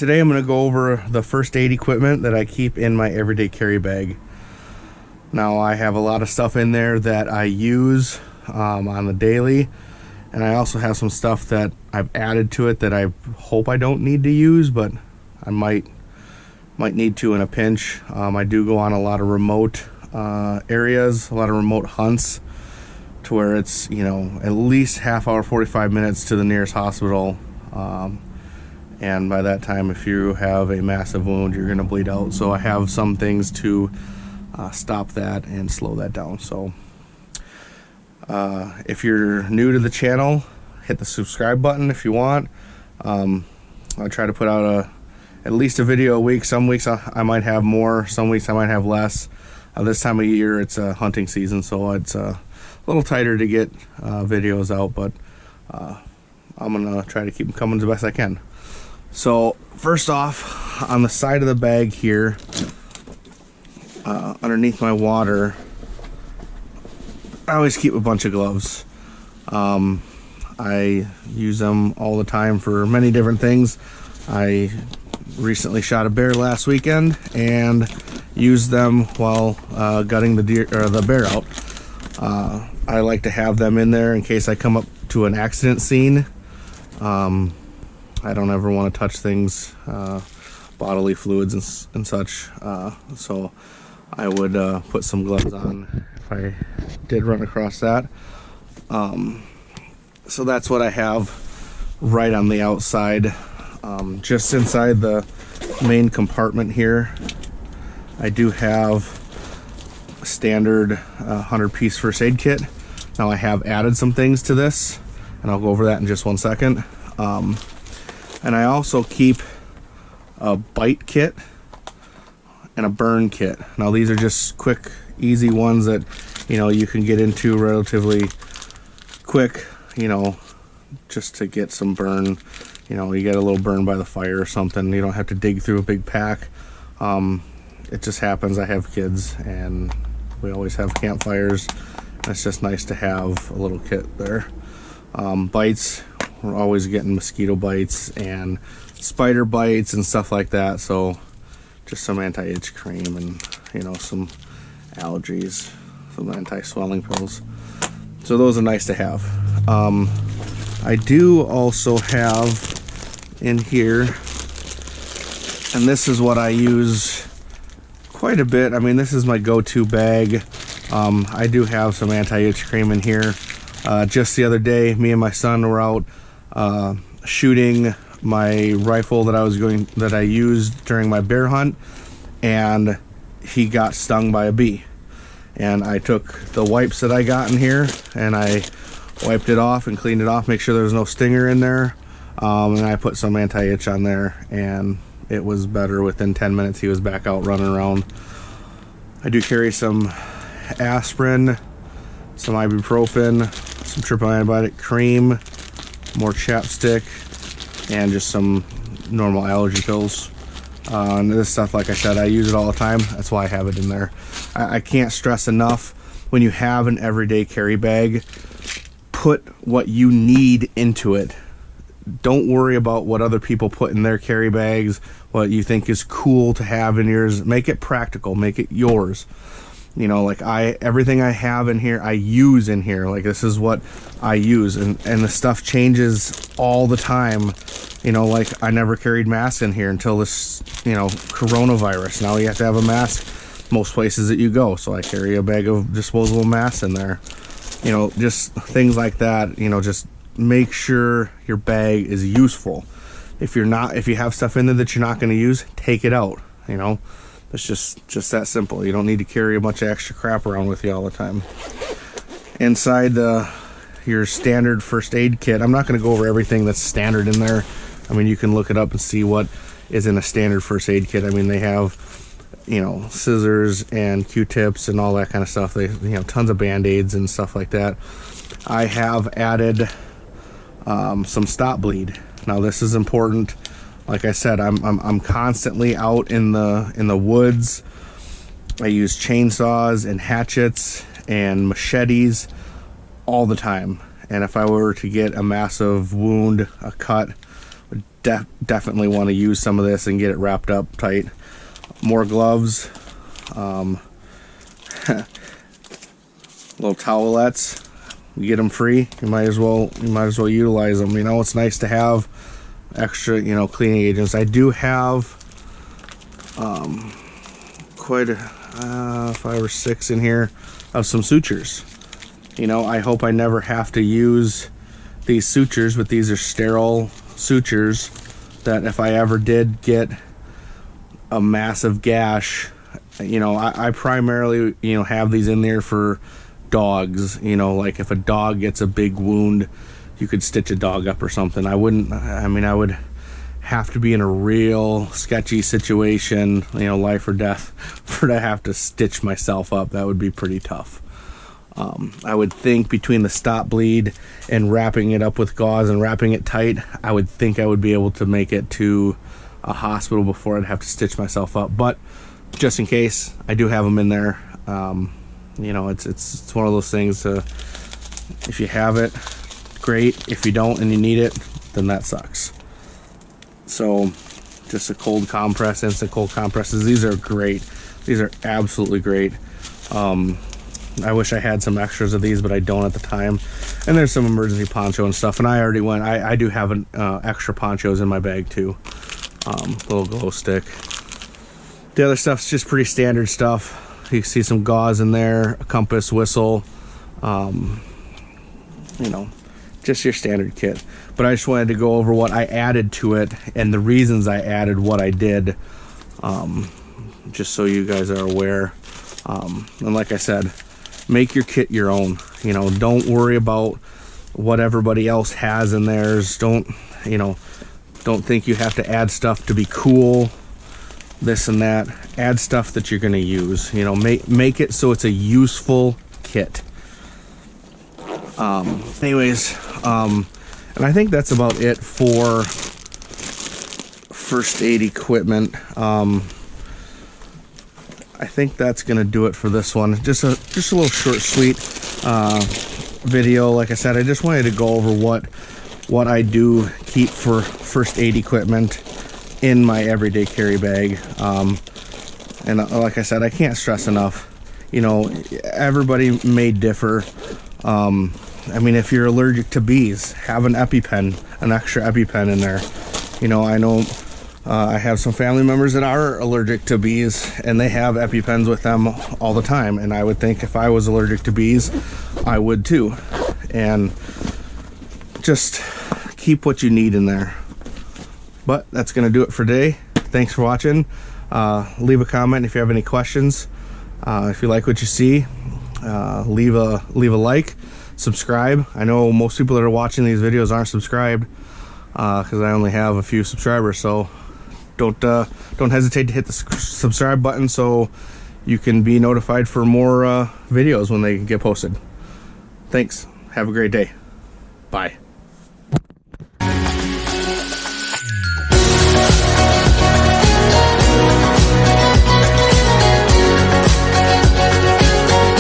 Today I'm going to go over the first aid equipment that I keep in my everyday carry bag. Now I have a lot of stuff in there that I use on the daily, and I also have some stuff that I've added to it that I hope I don't need to use, but I might need to in a pinch. I do go on a lot of remote areas, a lot of remote hunts, to where it's, you know, at least half hour, 45 minutes to the nearest hospital. And by that time, if you have a massive wound, you're going to bleed out. So I have some things to stop that and slow that down. So if you're new to the channel, hit the subscribe button if you want. I try to put out at least a video a week. Some weeks I might have more, some weeks I might have less. This time of year it's hunting season, so it's a little tighter to get videos out, but I'm gonna try to keep them coming as best I can. So first off, on the side of the bag here, underneath my water, I always keep a bunch of gloves. I use them all the time for many different things. I recently shot a bear last weekend and used them while gutting the bear out. I like to have them in there in case I come up to an accident scene. I don't ever want to touch things, bodily fluids and such, so I would put some gloves on if I did run across that. So that's what I have right on the outside. Just inside the main compartment here, I do have a standard 100-piece first aid kit. Now I have added some things to this, and I'll go over that in just one second. And I also keep a bite kit and a burn kit. Now these are just quick, easy ones that, you know, you can get into relatively quick, you know, just to get some burn. You know, you get a little burn by the fire or something. You don't have to dig through a big pack. It just happens. I have kids and we always have campfires. It's just nice to have a little kit there. Bites, we're always getting mosquito bites and spider bites and stuff like that. So just some anti-itch cream and, you know, some allergies, some anti-swelling pills. So those are nice to have. I do also have in here, and this is what I use quite a bit. I mean, this is my go-to bag. I do have some anti-itch cream in here. Just the other day, me and my son were out shooting my rifle that I used during my bear hunt, and he got stung by a bee. And I took the wipes that I got in here and I wiped it off and cleaned it off, make sure there was no stinger in there, and I put some anti-itch on there, and it was better. Within 10 minutes he was back out running around. I do carry some aspirin, some ibuprofen, some triple antibiotic cream, more chapstick, and just some normal allergy pills. And this stuff, like I said, I use it all the time. That's why I have it in there. I can't stress enough, when you have an everyday carry bag, put what you need into it. Don't worry about what other people put in their carry bags, what you think is cool to have in yours. Make it practical, make it yours. You know, like everything I have in here, I use in here. Like, this is what I use, and the stuff changes all the time. You know, like, I never carried masks in here until this, you know, coronavirus. Now you have to have a mask most places that you go, so I carry a bag of disposable masks in there. You know, just things like that. You know, just make sure your bag is useful. If you have stuff in there that you're not going to use, take it out. You know, it's just that simple. You don't need to carry a bunch of extra crap around with you all the time. Inside your standard first aid kit, I'm not going to go over everything that's standard in there. I mean, you can look it up and see what is in a standard first aid kit. I mean, they have, you know, scissors and Q-tips and all that kind of stuff. They, you know, tons of Band-Aids and stuff like that. I have added some stop bleed. Now this is important. Like I said, I'm constantly out in the woods. I use chainsaws and hatchets and machetes all the time. And if I were to get a massive wound, a cut, definitely want to use some of this and get it wrapped up tight. More gloves, little towelettes. You get them free, you might as well utilize them. You know, it's nice to have extra, you know, cleaning agents. I do have quite a 5 or 6 in here of some sutures. You know, I hope I never have to use these sutures, but these are sterile sutures that if I ever did get a massive gash, you know, I primarily, you know, have these in there for dogs. You know, like if a dog gets a big wound, you could stitch a dog up or something. I mean, I would have to be in a real sketchy situation, you know, life or death, for to have to stitch myself up. That would be pretty tough. I would think between the stop bleed and wrapping it up with gauze and wrapping it tight, I would think I would be able to make it to a hospital before I'd have to stitch myself up. But just in case, I do have them in there. You know, it's one of those things, if you have it, great. If you don't and you need it, then that sucks. So just a cold compress, instant cold compresses. These are great. These are absolutely great. I wish I had some extras of these, but I don't at the time. And there's some emergency poncho and stuff, and I already went. I do have an extra ponchos in my bag too. Little glow stick. The other stuff's just pretty standard stuff. You can see some gauze in there, a compass, whistle, you know, just your standard kit. But I just wanted to go over what I added to it and the reasons I added what I did, just so you guys are aware. And like I said, make your kit your own. You know, don't worry about what everybody else has in theirs. Don't think you have to add stuff to be cool, this and that. Add stuff that you're going to use. You know, make it so it's a useful kit. Anyways, and I think that's about it for first aid equipment. I think that's gonna do it for this one. Just a little short, sweet video. Like I said, I just wanted to go over what I do keep for first aid equipment in my everyday carry bag. And like I said, I can't stress enough, you know, everybody may differ. I mean, if you're allergic to bees, have an EpiPen, an extra EpiPen in there. You know, I know I have some family members that are allergic to bees, and they have EpiPens with them all the time. And I would think if I was allergic to bees, I would too. And just keep what you need in there. But that's going to do it for today. Thanks for watching. Leave a comment if you have any questions. If you like what you see, leave a like. Subscribe. I know most people that are watching these videos aren't subscribed, because I only have a few subscribers. So don't hesitate to hit the subscribe button so you can be notified for more videos when they get posted. Thanks. Have a great day. Bye.